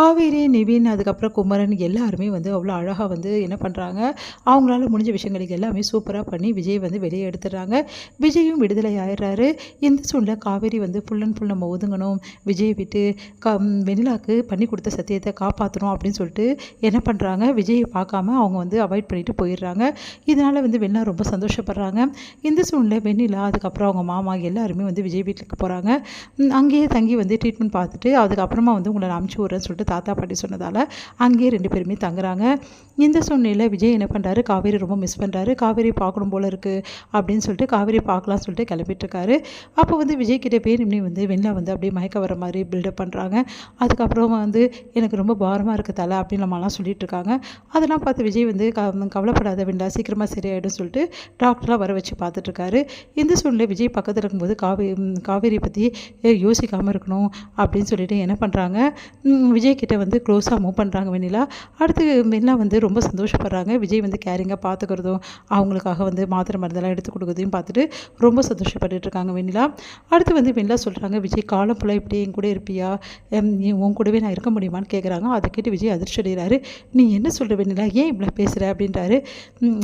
காவேரி, நிவின், அதுக்கப்புறம் குமரன் எல்லாருமே அவ்வளோ அழகா என்ன பண்ணுறாங்க, அவங்களால முடிஞ்ச விஷயங்களுக்கு எல்லாமே சூப்பரா பண்ணி விஜய் வெளியே எடுத்துடுறாங்க. விஜயும் விடுதலை ஆயிடுறாரு. இந்த சூழ்நிலை காவேரி ஃபுல் அண்ட் ஃபுல் நம்ம ஒதுங்கணும், விஜயை விட்டு வெண்ணிலாக்கு பண்ணி கொடுத்த சத்தியத்தை காப்பாற்றணும் அப்படின்னு சொல்லிட்டு என்ன பண்ணுறாங்க, விஜயை பார்க்காம அவங்க அவாய்ட் பண்ணிட்டு போயிடுறாங்க. இதனால் வெண்ணிலா ரொம்ப சந்தோஷப்படுறாங்க. இந்த சூழ்நிலை வெண்ணிலா அதுக்கப்புறம் அவங்க மாமா எல்லாருமே விஜய் வீட்டுக்கு போகிறாங்க. அங்கேயே தங்கி ட்ரீட்மெண்ட் பார்த்துட்டு அதுக்கப்புறமா உங்களை நான் அனுப்பிச்சி விட்றேன்னு சொல்லிட்டு தாத்தா பாட்டி சொன்னதால் அங்கேயே 2 பேருமே தங்குறாங்க. இந்த சூழ்நிலையில் விஜய் என்ன பண்ணுறாரு, காவேரி ரொம்ப மிஸ் பண்ணுறாரு. காவேரி பார்க்கணும் போல இருக்குது அப்படின்னு சொல்லிட்டு காவேரி பார்க்கலாம்னு சொல்லிட்டு கிளம்பிட்டு இருக்காரு. அப்போ விஜய் கிட்டே பேருமே வெண்ணிலா அப்படியே மயக்க வர மாதிரி பில்டப் பண்ணுறாங்க. அதுக்கப்புறம் எனக்கு ரொம்ப பாரமாக இருக்குது தலை அப்படின்னு நம்மளாம் சொல்லிட்டு இருக்காங்க. அதெல்லாம் பார்த்து விஜய் கவலைப்படாத வெண்ணிலா, சீக்கிரமாக சரியாயிடும் சொல்லிட்டு டாக்டராக வர வச்சு பார்த்துட்ருக்காரு. இந்த சூழ்நிலை விஜய் பக்கத்தில் இருக்கும்போது காவேரி பற்றி யோசிக்காமல் இருக்கணும் அப்படின்னு சொல்லிட்டு என்ன பண்ணுறாங்க, விஜய் கிட்ட க்ளோஸாக மூவ் பண்ணுறாங்க வெண்ணிலா. அடுத்து வெண்ணிலா ரொம்ப சந்தோஷப்படுறாங்க. விஜய் கேரிங்காக பார்த்துக்கிறதும் அவங்களுக்காக மாத்திரை மருந்தெல்லாம் எடுத்து கொடுக்குறதையும் பார்த்துட்டு ரொம்ப சந்தோஷப்பட்டுட்டு இருக்காங்க வெண்ணிலா. அடுத்து வெண்ணிலா சொல்கிறாங்க, விஜய் காலம் ஃபுல்லாக இப்படி என் கூட இருப்பியா, உன் கூடவே நான் இருக்க முடியுமான்னு கேட்குறாங்க. அதை கேட்டு விஜய் அதிர்ச்சி அடைகிறாரு. நீ என்ன சொல்கிற வெண்ணிலா, ஏன் இப்படி பேசுகிற அப்படின்றாரு.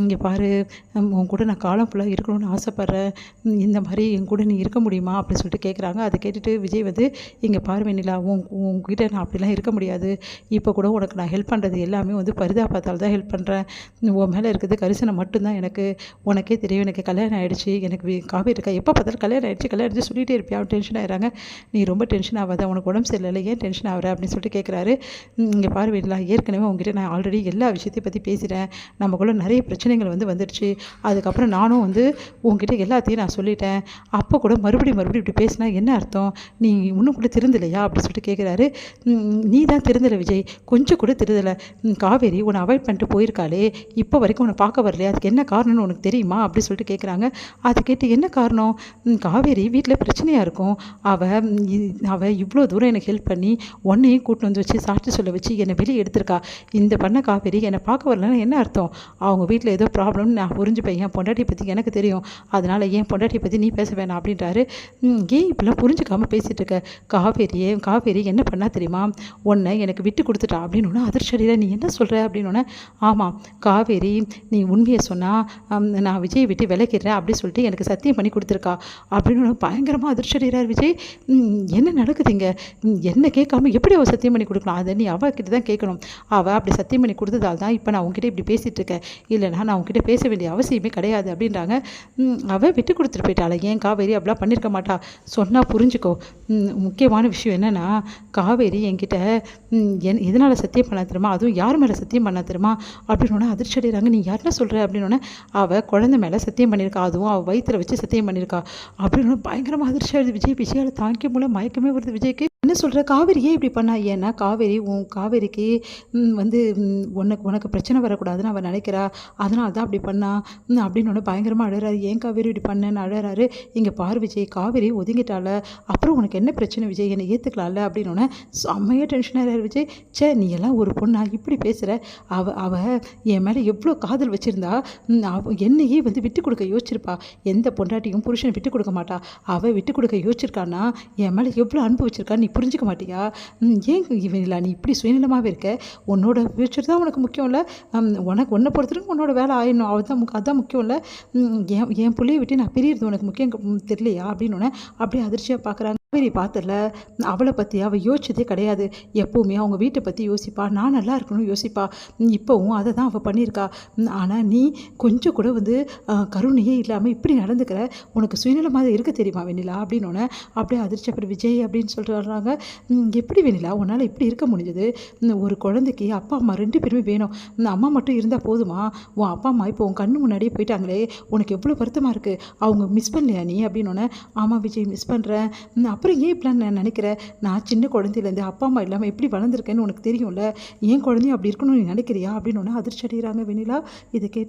இங்கே பாரு, உன் கூட நான் காலம் ஃபுல்லாக இருக்கணும்னு ஆசைப்பட்றேன், இந்த மாதிரி என் கூட நீ இருக்க முடியுமா அப்படின்னு சொல்லிட்டு கேட்குறாங்க. அதை கேட்டுட்டு விஜய் இங்கே பாரு வெண்ணிலா, உங்ககிட்ட நான் அப்படிலாம் இருக்க முடியாது. இப்போ கூட உனக்கு நான் ஹெல்ப் பண்ணுறது எல்லாமே பரிதாபத்தால் தான் ஹெல்ப் பண்ணுறேன். உன் மேலே இருக்கிறது கரிசனை மட்டும்தான் எனக்கு. உனக்கே தெரியும், எனக்கு கல்யாணம் ஆகிடுச்சு, எனக்கு காவேரி இருக்கா, எப்போ பார்த்தாலும் கல்யாணம் ஆகிடுச்சு சொல்லிகிட்டே இருப்பியா, டென்ஷன் ஆகிறாங்க. நீ ரொம்ப டென்ஷன் ஆகாத, உனக்கு உடம்பு சரியில்லை, ஏன் டென்ஷன் ஆகிற அப்படின்னு சொல்லிட்டு கேட்குறாரு. இங்கே பாரு வெண்ணிலா, ஏற்கனவே உங்ககிட்ட நான் ஆல்ரெடி எல்லா விஷயத்தையும் பற்றி பேசுகிறேன். நமக்குள்ளே நிறைய பிரச்சனைகள் வந்துடுச்சு. அதுக்கப்புறம் நானும் உங்ககிட்ட எல்லாத்தையும் நான் சொல்லிட்டேன். அப்போ கூட மறுபடியும் இப்படி பேசினா என்ன அர்த்தம், நீ இன்னும் கூட திருந்தலையா அப்படி சொல்லிட்டு கேட்குறாரு. நீ தான் திருந்தலை விஜய், கொஞ்சம் கூட திருந்தலை. காவேரி உன்னை அவாய்ட் பண்ணிட்டு போயிருக்காளே, இப்போ வரைக்கும் உன்னை பார்க்க வரலையா, அதுக்கு என்ன காரணம்னு உனக்கு தெரியுமா அப்படி சொல்லிட்டு கேட்குறாங்க. அதை கேட்டு என்ன காரணம், காவேரி வீட்டில் பிரச்சனையாக இருக்கும், அவள் இவ்வளோ தூரம் எனக்கு ஹெல்ப் பண்ணி உன்னையும் கூட்டின்னு வச்சு சாட்சி சொல்ல வச்சு என்னை வெளியே எடுத்திருக்கா. இந்த பண்ண காவேரி என்னை பார்க்க வரலன்னா என்ன அர்த்தம், அவங்க வீட்டில் ஏதோ ப்ராப்ளம்னு நான் புரிஞ்சுப்பேன். என் பொண்டாட்டியை பற்றி எனக்கு தெரியும், அதனால் என் பொண்டாட்டியை பற்றி நீ பேச வேணாம் அப்படின்றாரு. ஏன் இப்படிலாம் புரிஞ்சுக்காமல் பேசிகிட்டு இருக்க, காவேரி என்ன பண்ணா தெரியுமா, உன்னை எனக்கு விட்டு கொடுத்துட்டா அப்படின்னு அதிர்ஷ்டியில் நீ என்ன சொல்கிற அப்படின்னு. ஆமாம் காவேரி, நீ உண்மையை சொன்னால் நான் விஜய் விட்டு விலகிடுறேன் அப்படி சொல்லிட்டு எனக்கு சத்தியம் பண்ணி கொடுத்துருக்கா அப்படின்னு பயங்கரமாக அதிர்ஷ்டிறார் விஜய். என்ன நடக்குதுங்க, என்ன கேட்காம எப்படி அவள் சத்தியம் பண்ணி கொடுக்கலாம், அதை நீ அவகிட்ட தான் கேட்கணும். அவள் அப்படி சத்தியம் பண்ணி கொடுத்ததால் தான் இப்போ நான் உங்ககிட்ட இப்படி பேசிகிட்டு இருக்கேன், இல்லைனா நான் உங்ககிட்ட பேச வேண்டிய அவசியமே கிடையாது அப்படின்றாங்க. அவள் விட்டு கொடுத்துட்டு போயிட்டாள், ஏன் காவேரி அப்படிலாம் பண்ணியிருக்க மாட்டா, சொன்னால் புரிஞ்சுக்கோ. முக்கியமான விஷயம் என்னென்னா, காவேரி என்கிட்ட எதனால் சத்தியம் பண்ண தெரியுமா, அதுவும் யார் மேலே சத்தியம் பண்ண தெரியுமா அப்படின்னு அதிர்ச்சி அடைகிறாங்க. நீ யாருன்னா சொல்கிற அப்படின்னு. அவள் குழந்தை மேலே சத்தியம் பண்ணியிருக்கா, அதுவும் அவள் வயிற்றில் வச்சு சத்தியம் பண்ணியிருக்கா அப்படின்னு பயங்கரமாக அதிர்ச்சி ஆகுது விஜய். விஷயால் தாங்கிக்க மூலம் மயக்கமே வருது விஜய்க்கு. என்ன சொல்கிற, காவேரியே இப்படி பண்ணா, ஏன்னா காவேரிக்கு உனக்கு பிரச்சனை வரக்கூடாதுன்னு அவள் நினைக்கிறா, அதனால தான் அப்படி பண்ணா அப்படின்னு பயங்கரமாக அழறாரு. ஏன் காவேரி இப்படி பண்ணேன்னு அழறாரு. இங்கே பாரு விஜய், காவேரி ஒதுங்கிட்டால, அப்புறம் உனக்கு என்ன பிரச்சனை விஜய், என்னை ஏற்றுக்கலாம்ல அப்படின்னு செம்மையாக டென்ஷன் ஆகிறார் விஜய். நீ எல்லாம் ஒரு பொண்ணா இப்படி பேசுகிற, அவள் என் மேலே எவ்வளோ காதல் வச்சுருந்தா, என்னையே விட்டு கொடுக்க யோசிச்சிருப்பா. எந்த பொண்டாட்டியும் புருஷனை விட்டு கொடுக்க மாட்டா, அவள் விட்டு கொடுக்க யோசிச்சிருக்கான்னா என் மேலே எவ்வளோ அன்பு வச்சிருக்கா, நீ புரிஞ்சிக்க மாட்டியா, ஏன் இவங்களா நீ இப்படி சுயநலமாகவே இருக்க, உன்னோட ஃபியூச்சர் தான் உனக்கு முக்கியம் இல்லை, உன்னை பொறுத்தவரைக்கும் உன்னோட வேலை ஆயிடணும், அதான் முக்கியம் இல்லை, என் பிள்ளையை விட்டு நான் பிரியறது உனக்கு முக்கியம் தெரியலையா அப்படின்னு அப்படியே அதிர்ச்சியாக பார்க்குறாங்க. காவேரி பார்த்துல அவளை பற்றி அவள் யோசிச்சதே கிடையாது. எப்போவுமே அவங்க வீட்டை பற்றி யோசிப்பா, நான் நல்லா இருக்கணும்னு யோசிப்பா. இப்போவும் அதை தான் அவள் பண்ணியிருக்கா. ஆனால் நீ கொஞ்சம் கூட கருணையே இல்லாமல் இப்படி நடந்துக்கிற, உனக்கு சுயநலமாக இருக்க தெரியுமா வெண்ணிலா அப்படின்னு அப்படியே அதிர்ச்சி. அப்புறம் விஜய் அப்படின்னு சொல்கிறாங்க, எப்படி வெண்ணிலா உன்னால் இப்படி இருக்க முடிஞ்சது, ஒரு குழந்தைக்கு அப்பா அம்மா 2 பேருமே வேணும், அம்மா மட்டும் இருந்தால் போதுமா, உன் அப்பா அம்மா இப்போ உன் கண்ணு முன்னாடியே போயிட்டாங்களே, உனக்கு எவ்வளோ வருத்தமாக இருக்குது, அவங்க மிஸ் பண்ணலையா நீ அப்படின்னு. ஆமாம் விஜய் மிஸ் பண்ணுறேன், அப்புறம் ஏன் இப்படிலாம் நான் நினைக்கிறேன், நான் சின்ன குழந்தையிலேருந்து அப்பா அம்மா இல்லாமல் எப்படி வளர்ந்துருக்கேன்னு உனக்கு தெரியும்ல, ஏன் குழந்தையும் அப்படி இருக்கணும்னு நீ நினைக்கிறியா அப்படின்னு அதிர்ச்சி அடைகிறாங்க வெண்ணிலா. இதை கேட்டு